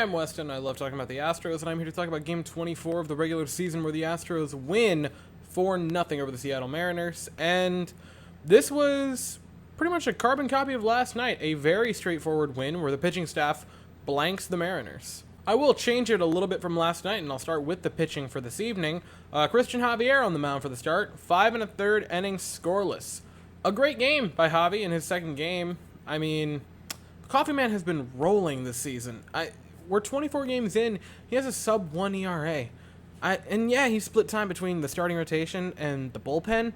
I'm Weston. I love talking about the Astros, and I'm here to talk about Game 24 of the regular season where the Astros win 4-0 over the Seattle Mariners. And this was pretty much a carbon copy of last night, a very straightforward win where the pitching staff blanks the Mariners. I will change it a little bit from last night, and I'll start with the pitching for this evening. Christian Javier on the mound for the start, 5 1/3 innings scoreless. A great game by Javi in his second game. I mean, Coffee Man has been rolling this season. We're 24 games in. He has a sub-1 ERA. And yeah, he split time between the starting rotation and the bullpen.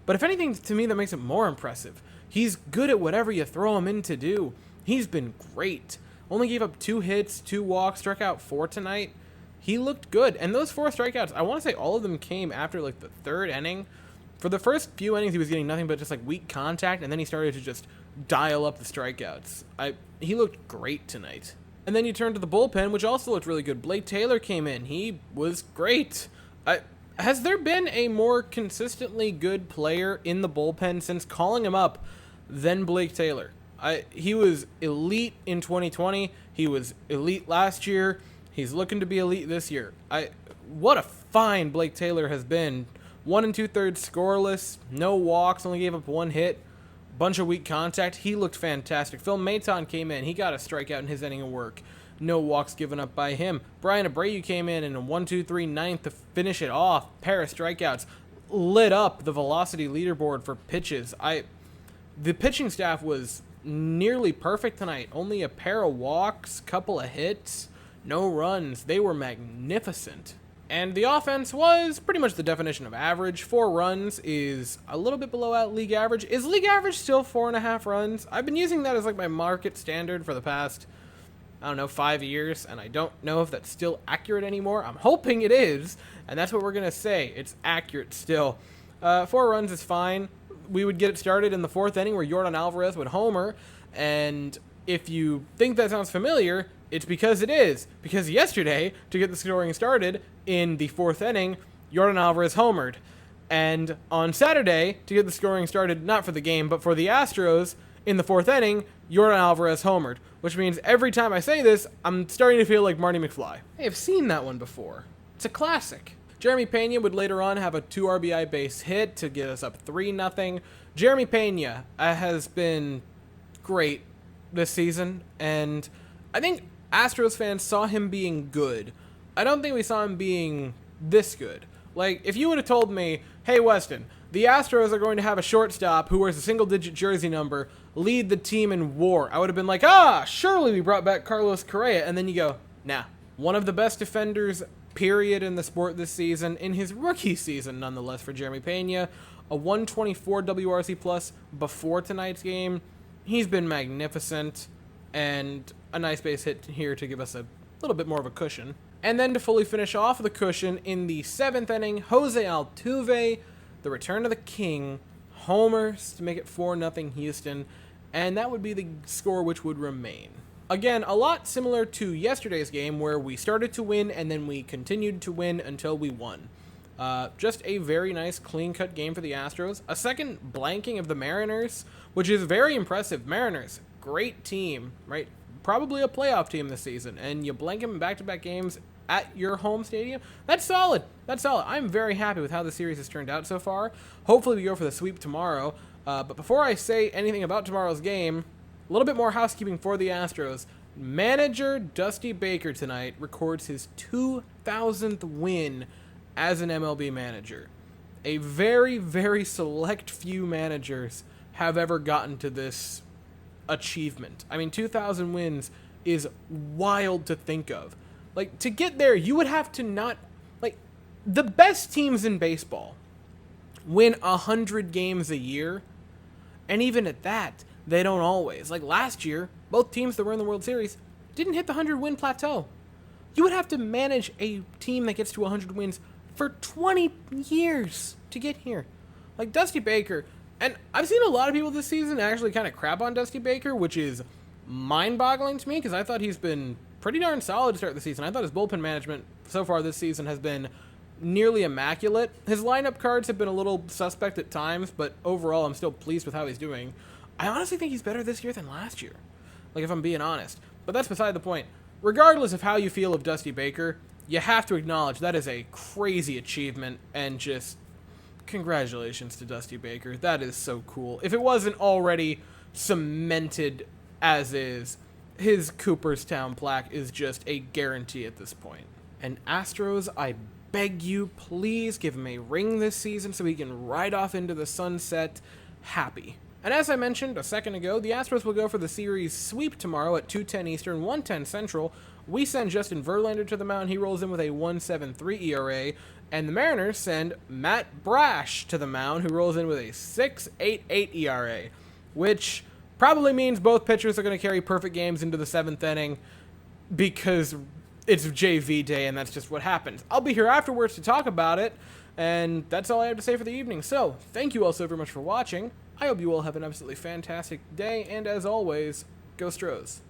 But if anything, to me, that makes it more impressive. He's good at whatever you throw him in to do. He's been great. Only gave up 2 hits, 2 walks, struck out 4 tonight. He looked good. And those 4 strikeouts, I want to say all of them came after like the 3rd inning. For the first few innings, he was getting nothing but just like weak contact, and then he started to just dial up the strikeouts. He looked great tonight. And then you turn to the bullpen, which also looked really good. Blake Taylor came in. He was great. Has there been a more consistently good player in the bullpen since calling him up than Blake Taylor? He was elite in 2020. He was elite last year. He's looking to be elite this year. What a find Blake Taylor has been. 1 2/3 scoreless, no walks, only gave up 1 hit, bunch of weak contact. He looked fantastic. Phil Maton came in. He got a strikeout in his inning of work. No walks given up by him. Brian Abreu came in a 1-2-3 ninth to finish it off. Pair of strikeouts. Lit up the velocity leaderboard for pitches. The pitching staff was nearly perfect tonight. Only a pair of walks, couple of hits, no runs. They were magnificent. And the offense was pretty much the definition of average. 4 runs is a little bit below league average. Is league average still 4.5 runs? I've been using that as like my market standard for the past, 5 years, and I don't know if that's still accurate anymore. I'm hoping it is, and that's what we're going to say. It's accurate still. 4 runs is fine. We would get it started in the 4th inning where Yordan Alvarez would homer, and if you think that sounds familiar, it's because it is. Because yesterday, to get the scoring started in the 4th inning, Yordan Alvarez homered. And on Saturday, to get the scoring started, not for the game, but for the Astros, in the 4th inning, Yordan Alvarez homered. Which means every time I say this, I'm starting to feel like Marty McFly. Hey, I've seen that one before. It's a classic. Jeremy Pena would later on have a 2 RBI base hit to get us up 3-0. Jeremy Pena has been great this season, and I think Astros fans saw him being good. I don't think we saw him being this good. Like, if you would have told me, hey, Weston, the Astros are going to have a shortstop who wears a single-digit jersey number lead the team in WAR, I would have been like, surely we brought back Carlos Correa. And then you go, nah. One of the best defenders, period, in the sport this season, in his rookie season, nonetheless, for Jeremy Pena. A 124 WRC plus before tonight's game. He's been magnificent, and a nice base hit here to give us a little bit more of a cushion. And then to fully finish off the cushion in the 7th inning, Jose Altuve, the return of the king, homers to make it 4-0 Houston, and that would be the score which would remain. Again, a lot similar to yesterday's game where we started to win and then we continued to win until we won. Just a very nice clean-cut game for the Astros. A second blanking of the Mariners, which is very impressive. Mariners, great team, right? Probably a playoff team this season, and you blank them in back-to-back games at your home stadium. That's solid. That's solid. I'm very happy with how the series has turned out so far. Hopefully we go for the sweep tomorrow. But before I say anything about tomorrow's game, a little bit more housekeeping for the Astros. Manager Dusty Baker tonight records his 2,000th win as an MLB manager. A very, very select few managers have ever gotten to this achievement. I mean, 2,000 wins is wild to think of. Like, to get there, you would have to not... Like, the best teams in baseball win 100 games a year, and even at that, they don't always. Like, last year, both teams that were in the World Series didn't hit the 100-win plateau. You would have to manage a team that gets to 100 wins for 20 years to get here. Like, Dusty Baker... And I've seen a lot of people this season actually kind of crap on Dusty Baker, which is mind-boggling to me because I thought he's been pretty darn solid to start the season. I thought his bullpen management so far this season has been nearly immaculate. His lineup cards have been a little suspect at times, but overall I'm still pleased with how he's doing. I honestly think he's better this year than last year, like if I'm being honest. But that's beside the point. regardless of how you feel of Dusty Baker, you have to acknowledge that is a crazy achievement, and just congratulations to Dusty Baker. That is so cool. If it wasn't already cemented as is, his Cooperstown plaque is just a guarantee at this point. And Astros, I beg you, please give him a ring this season so he can ride off into the sunset happy. And as I mentioned a second ago, the Astros will go for the series sweep tomorrow at 2:10 Eastern, 1:10 Central. We send Justin Verlander to the mound. He rolls in with a 1.73 ERA. And the Mariners send Matt Brash to the mound, who rolls in with a 6.88 ERA, which probably means both pitchers are going to carry perfect games into the 7th inning because it's JV day, and that's just what happens. I'll be here afterwards to talk about it, and that's all I have to say for the evening. So, thank you all so very much for watching. I hope you all have an absolutely fantastic day, and as always, go Stros.